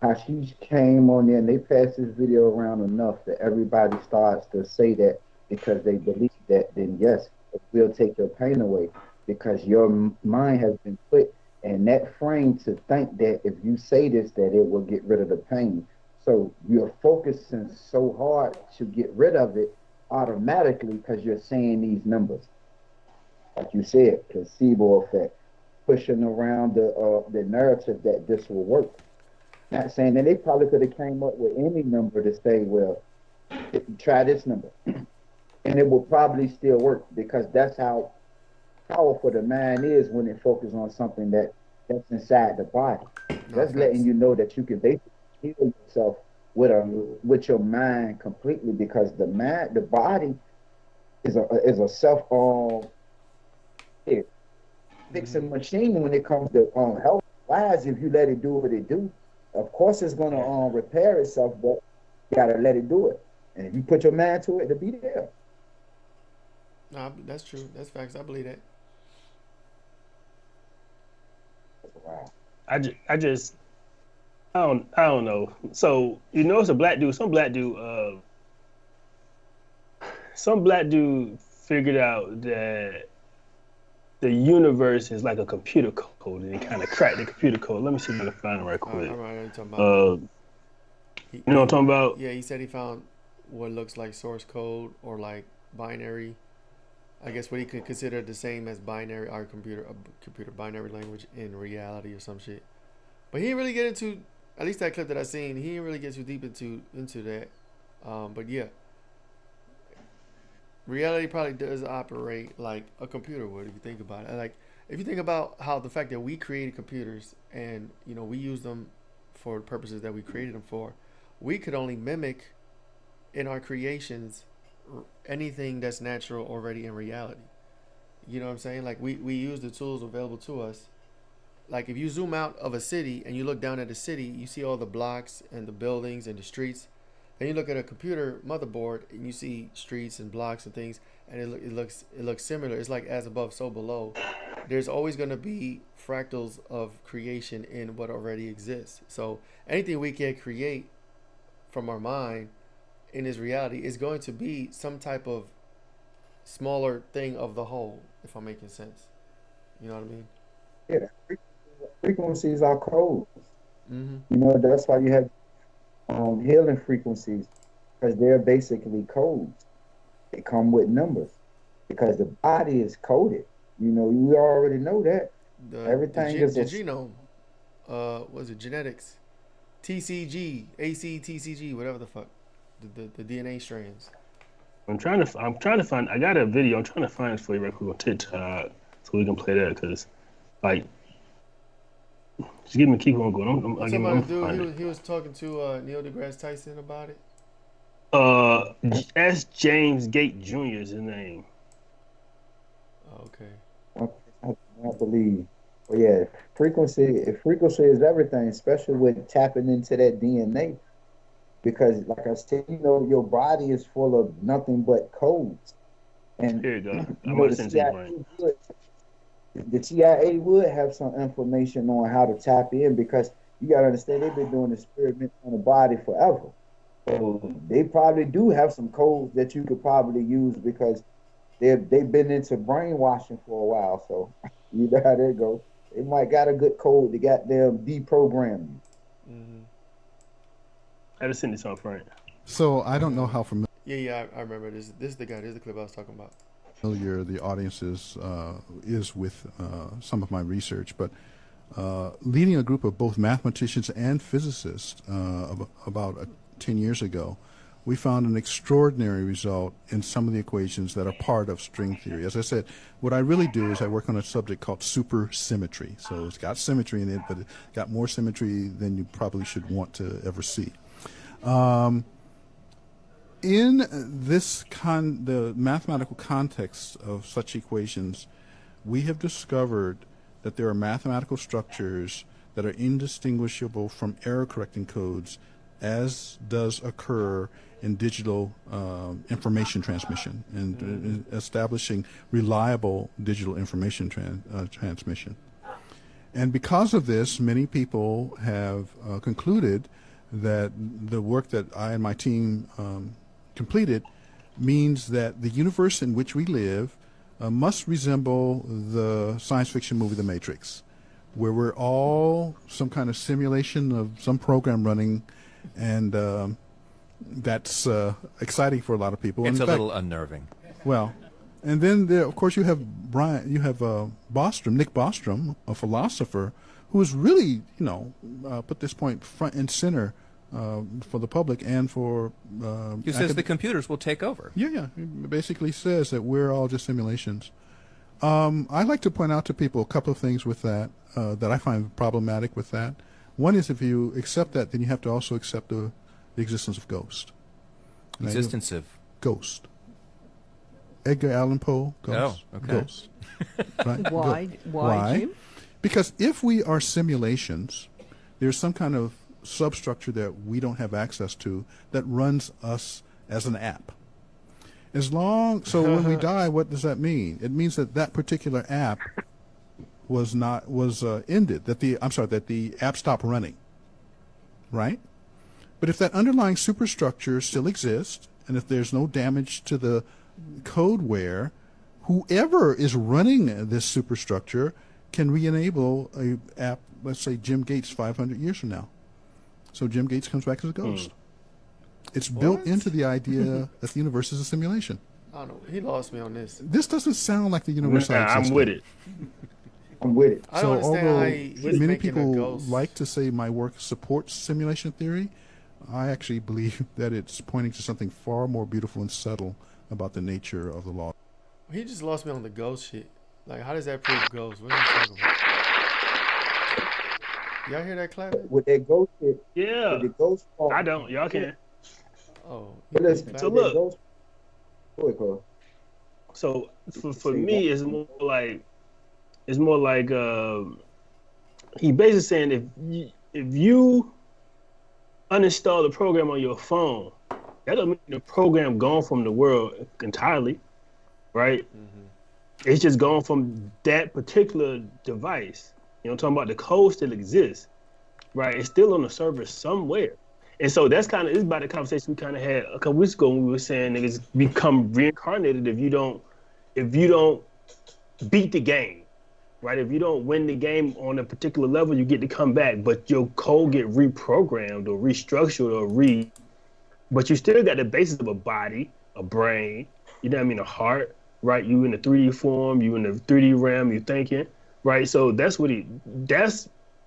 How she came on there and they passed this video around enough that everybody starts to say that because they believe that, then yes, it will take your pain away because your mind has been put in that frame to think that if you say this, that it will get rid of the pain. So you're focusing so hard to get rid of it automatically because you're saying these numbers. Like you said, placebo effect, pushing around the narrative that this will work. Not saying that they probably could have came up with any number to say, well, try this number. And it will probably still work because that's how powerful the mind is when it focuses on something that's inside the body. That's letting you know that you can basically heal yourself with your mind completely, because the body is a self fixing machine when it comes to health wise. If you let it do what it do, of course it's gonna repair itself, but you gotta let it do it. And if you put your mind to it, it'll be there. No, that's true. That's facts. I believe that. Wow. I don't know. So it's a black dude. Some black dude figured out that the universe is like a computer code, and he kind of cracked the computer code. Let me see if I can find it right quick. You know what I'm talking about? Yeah, he said he found what looks like source code or like binary. I guess what he could consider the same as binary, our computer binary language in reality or some shit. But he didn't really get into, at least that clip that I seen, he didn't really get too deep into that. But yeah, reality probably does operate like a computer would if you think about it. Like if you think about how the fact that we created computers and we use them for the purposes that we created them for, we could only mimic in our creations anything that's natural already in reality. You know what I'm saying? Like we use the tools available to us. Like if you zoom out of a city and you look down at the city, you see all the blocks and the buildings and the streets. Then you look at a computer motherboard and you see streets and blocks and things, and it looks similar. It's like as above, so below. There's always going to be fractals of creation in what already exists. So anything we can create from our mind in this reality is going to be some type of smaller thing of the whole, if I'm making sense. You know what I mean? Yeah, frequencies are codes. Mm-hmm. That's why you have healing frequencies, because they're basically codes. They come with numbers because the body is coded. You already know that. Everything is the genome. Was it genetics? TCG, ACTCG, whatever the fuck. The DNA strands. I'm trying to find. I got a video. I'm trying to find it for you real quick on TikTok so we can play that, because like, just keep on going. I'm he was talking to Neil deGrasse Tyson about it. S. James Gate Jr. is his name. Okay. I believe. But yeah, frequency is everything, especially with tapping into that DNA. Because, like I said, your body is full of nothing but codes. And here you go. The CIA would have some information on how to tap in, because you got to understand they've been doing experiments on the body forever. So they probably do have some codes that you could probably use, because they've been into brainwashing for a while. So you know how they go. They might got a good code to goddamn deprogram you. Mm-hmm. I just seen this on Frank. So I don't know how familiar. Yeah, I remember this. This is the guy. This is the clip I was talking about. Familiar the audience is with some of my research, but leading a group of both mathematicians and physicists about 10 years ago, we found an extraordinary result in some of the equations that are part of string theory. As I said, what I really do is I work on a subject called supersymmetry. So it's got symmetry in it, but it's got more symmetry than you probably should want to ever see. In the mathematical context of such equations, we have discovered that there are mathematical structures that are indistinguishable from error-correcting codes, as does occur in digital information transmission and establishing reliable digital information transmission. And because of this, many people have concluded that the work that I and my team completed means that the universe in which we live must resemble the science fiction movie The Matrix, where we're all some kind of simulation of some program running, and that's exciting for a lot of people. It's a little unnerving. Well, and then there, of course, you have Bostrom, Nick Bostrom, a philosopher, who has really, put this point front and center for the public and for. He says the computers will take over. Yeah. He basically says that we're all just simulations. I'd like to point out to people a couple of things with that that I find problematic with that. One is if you accept that, then you have to also accept the existence of ghost. Existence of ghost. Edgar Allan Poe, ghost. Oh, okay. Ghost. Right? Why, Jim? Because if we are simulations, there's some kind of substructure that we don't have access to that runs us as an app. So when we die, what does that mean? It means that that particular app was ended. That the app stopped running. Right? But if that underlying superstructure still exists, and if there's no damage to the codeware, whoever is running this superstructure can re-enable a app, let's say Jim Gates 500 years from now. So Jim Gates comes back as a ghost. It's built into the idea that the universe is a simulation. I don't know. He lost me on this. This doesn't sound like the universe. I'm with it. I'm with it. I don't understand although how he's many making a people ghost. like to say my work supports simulation theory, I actually believe that it's pointing to something far more beautiful and subtle about the nature of the law. He just lost me on the ghost shit. Like, how does that prove ghost? What are you talking about? Y'all hear that clap? With that ghost shit. Yeah. With the ghost part, I don't. Y'all can. Oh. But listen, So look. Ghost, go ahead, Carl. So for me, it's more like he basically saying if you uninstall the program on your phone, that doesn't mean the program gone from the world entirely, right? Mm-hmm. It's just gone from that particular device. You know, I'm talking about the code still exists, right? It's still on the server somewhere. And so that's it's about the conversation we kind of had a couple weeks ago when we were saying niggas become reincarnated if you don't beat the game, right? If you don't win the game on a particular level, you get to come back, but your code get reprogrammed or restructured but you still got the basis of a body, a brain, you know what I mean, a heart, right? You in the 3D form, you in the 3D realm, you thinking, right? So that's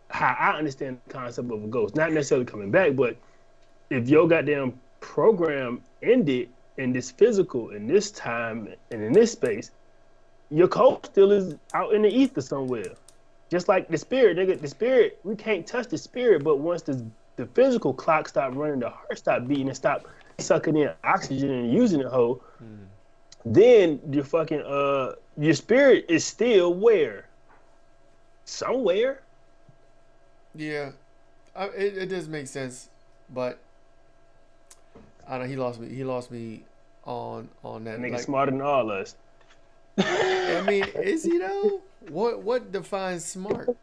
how I understand the concept of a ghost. Not necessarily coming back, but if your goddamn program ended in this physical, in this time, and in this space, your code still is out in the ether somewhere. Just like the spirit, nigga, the spirit, we can't touch the spirit, but once the physical clock stop running, the heart stop beating, and stop sucking in oxygen and using the whole, then your spirit is still where? Somewhere. Yeah, it does make sense, but I don't know. He lost me on that. Nigga smarter than all us. I mean, is he though? What defines smart?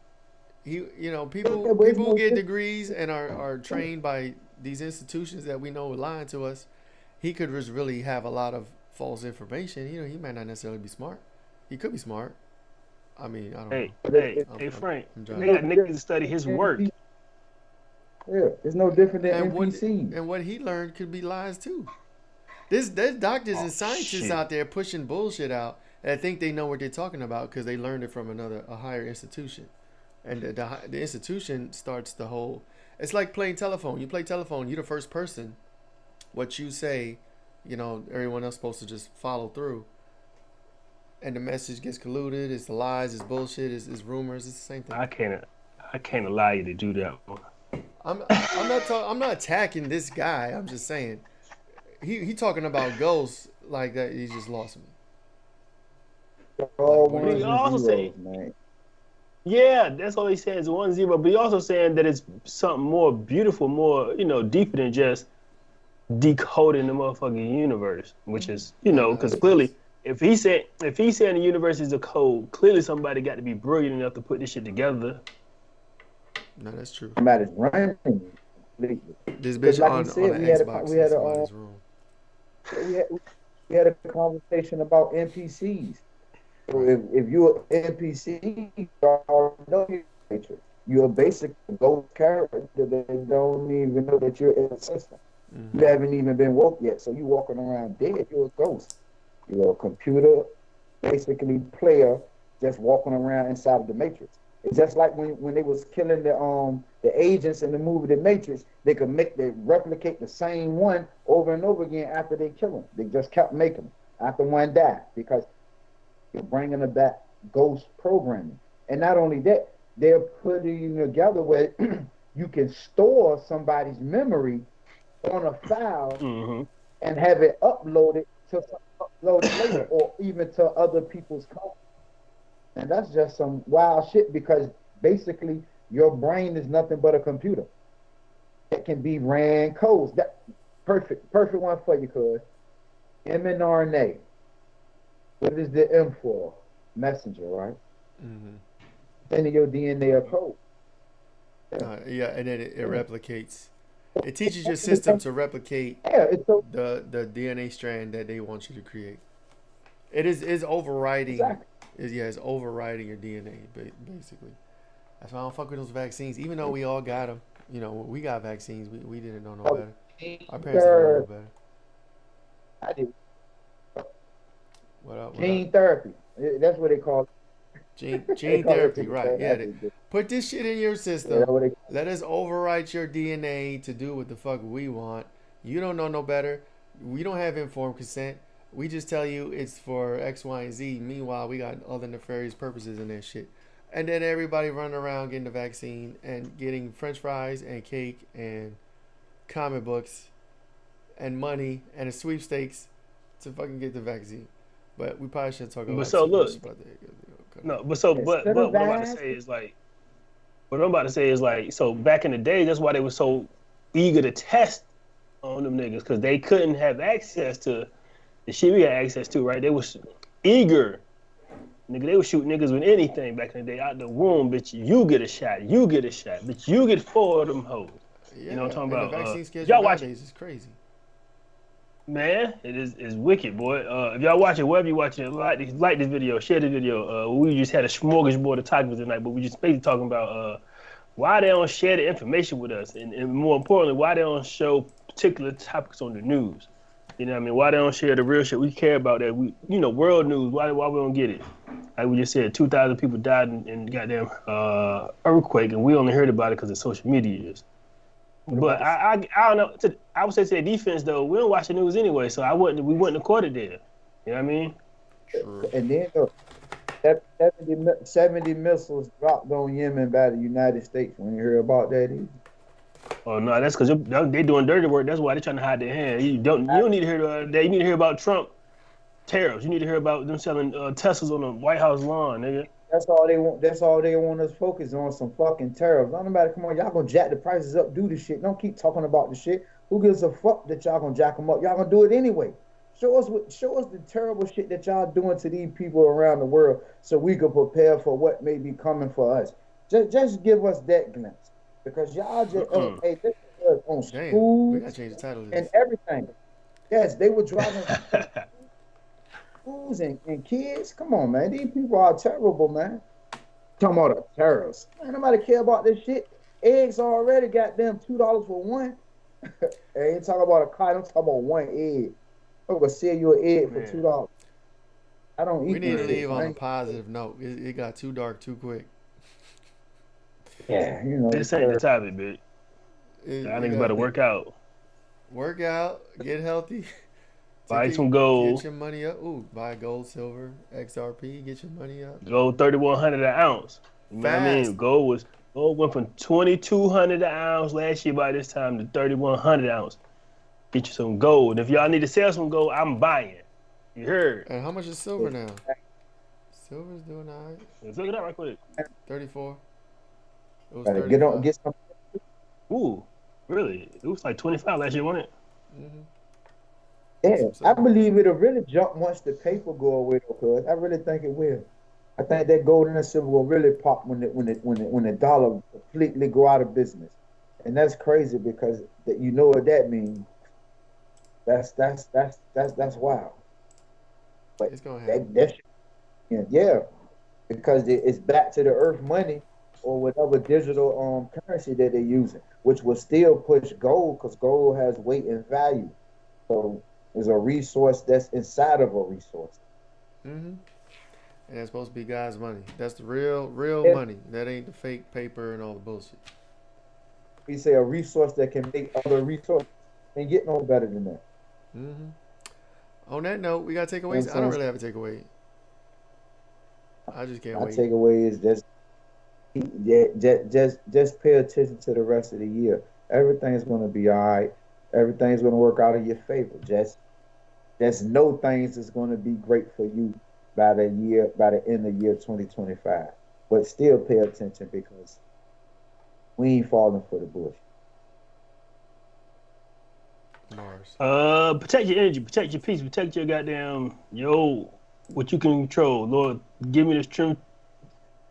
People who get degrees and are trained by these institutions that we know are lying to us. He could just really have a lot of false information. He might not necessarily be smart. He could be smart. I mean, I don't know. Hey, Frank. Niggas to study his work. Yeah, it's no different than NPC. And what he learned could be lies too. There's doctors and scientists out there pushing bullshit out that think they know what they're talking about because they learned it from a higher institution, and the institution starts the whole. It's like playing telephone. You play telephone. You're the first person. What you say, everyone else is supposed to just follow through. And the message gets colluded. It's the lies. It's bullshit. It's rumors. It's the same thing. I can't allow you to do that one. I'm not attacking this guy. I'm just saying he talking about ghosts like that. He just lost me. Yeah, that's all he says. 1-0. But he also saying that it's something more beautiful, more deeper than just decoding the motherfucking universe, which is because clearly. If he's saying the universe is a code, clearly somebody got to be brilliant enough to put this shit together. No, that's true. Somebody's running. This bitch like on we had a conversation about NPCs. So if you're an NPC, you're a basic ghost character that don't even know that you're in the system. Mm-hmm. You haven't even been woke yet, so you walking around dead. You're a ghost. You're a computer, basically player, just walking around inside of the Matrix. It's just like when they was killing the agents in the movie The Matrix, they replicate the same one over and over again after they kill them. They just kept making them after one died because you're bringing them back ghost programming. And not only that, they're putting together where you can store somebody's memory on a file and have it uploaded later, or even to other people's computers. And that's just some wild shit, because basically your brain is nothing but a computer. It can be ran codes. That perfect one for you, cuz. mRNA. What is the M for? Messenger, right? Sending your DNA a code. Yeah, and then it replicates. It teaches your system to replicate the DNA strand that they want you to create. It is overriding. Exactly. It's overriding your DNA, basically. That's why I don't fuck with those vaccines. Even though we all got them, you know, we got vaccines. We didn't know no better. Our parents didn't know no better. I did. What up? Gene therapy. That's what they call it. Gene therapy, right? Yeah. Put this shit in your system. Let us overwrite your DNA to do what the fuck we want. You don't know no better. We don't have informed consent. We just tell you it's for X, Y, and Z. Meanwhile, we got other nefarious purposes in that shit. And then everybody running around getting the vaccine and getting French fries and cake and comic books and money and a sweepstakes to fucking get the vaccine. But we probably should talk about. But so look, no, but what I'm about to say is like, so back in the day, that's why they were so eager to test on them niggas, because they couldn't have access to the shit we had access to, right? They was eager. Nigga, they would shoot niggas with anything back in the day. Out the womb, bitch, you get a shot. Bitch, you get 4 of them hoes. Yeah, you know what I'm talking about? The vaccine schedule y'all watch nowadays is crazy. Man, it's wicked, boy. If y'all watch it, wherever you watching it, like this video, share the video. We just had a smorgasbord of topics tonight, but we just basically talking about why they don't share the information with us, and more importantly, why they don't show particular topics on the news. You know what I mean? Why they don't share the real shit we care about, that we, you know, world news, why we don't get it? Like we just said, 2,000 people died in goddamn earthquake, and we only heard about it because of social media. But I don't know. I would say to their defense, though, we don't watch the news anyway, so we wouldn't have caught it there. You know what I mean? True. And then 70 missiles dropped on Yemen by the United States. When you hear about that either? Oh no, that's because they doing dirty work. That's why they're trying to hide their hand. You don't need to hear about that. You need to hear about Trump tariffs. You need to hear about them selling Teslas on the White House lawn, nigga. That's all they want. That's all they want us to focus on, some fucking tariffs. Don't nobody, come on, y'all gonna jack the prices up, do the shit. Don't keep talking about the shit. Who gives a fuck that y'all gonna jack them up? Y'all gonna do it anyway. Show us the terrible shit that y'all doing to these people around the world, so we can prepare for what may be coming for us. Just give us that glimpse, because y'all just hey, this is on schools, we gotta change the title and everything. Yes, they were driving schools and kids. Come on, man. These people are terrible, man. Talking about the terrorists. Man, nobody care about this shit. Eggs already got them $2 for one. They ain't talking about a kite. I'm talking about one egg. I'm gonna sell you an egg for $2. I don't eat. We need to leave on a positive note. It got too dark too quick. Yeah, you know. This ain't the topic, bitch. Y'all niggas better work out. Work out, get healthy. Buy some gold. Get your money up. Ooh, buy gold, silver, XRP. Get your money up. Gold 3,100 an ounce. You know what I mean? Gold went from 2,200 an ounce last year by this time to 3,100 an ounce. Get you some gold. If y'all need to sell some gold, I'm buying. You heard? And how much is silver now? Silver's doing all right. Let's look it up right quick. 34. It was 35. Get some. Ooh, really? It was like 25 last year, wasn't it? Yeah, I believe it'll really jump once the paper go away, because I really think it will. I think that gold and silver will really pop when the dollar completely go out of business, and that's crazy, because you know what that means. That's wild. But it's gonna happen. Yeah, because it's back to the earth money or whatever digital currency that they're using, which will still push gold, because gold has weight and value. So it's a resource that's inside of a resource. And it's supposed to be God's money. That's the real money. That ain't the fake paper and all the bullshit. We say a resource that can make other resources, and get no better than that. On that note, we got takeaways. I don't really have a takeaway. I just can't wait. My takeaway is this: Just pay attention to the rest of the year. Everything's gonna be all right. Everything's gonna work out in your favor. Just know things is gonna be great for you by the end of year 2025. But still pay attention because we ain't falling for the bush. Mars. Protect your energy, protect your peace, protect your goddamn what you can control. Lord, give me the strength.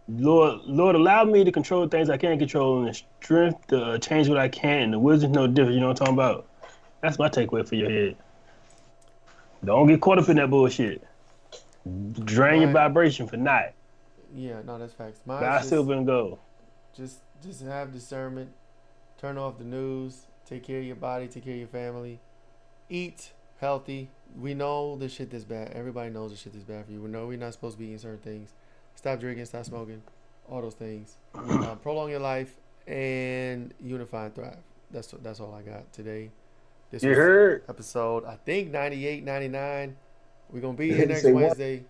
Lord, allow me to control things I can't control and the strength to change what I can. And the wisdom's no different. You know what I'm talking about? That's my takeaway for your head. Don't get caught up in that bullshit. Drain your vibration for naught. Yeah, no, that's facts. God, silver, and gold. Just have discernment. Turn off the news. Take care of your body. Take care of your family. Eat healthy. We know this shit is bad. Everybody knows this shit is bad for you. We know we're not supposed to be eating certain things. Stop drinking. Stop smoking. All those things. Prolong your life and unify and thrive. That's all I got today. This you heard episode, I think 98, 99. We're gonna be here next Wednesday.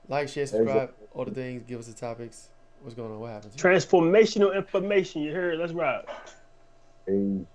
Like, share, subscribe, all the things. Give us the topics. What's going on? What happens? Transformational information. You heard? Let's ride. Hey.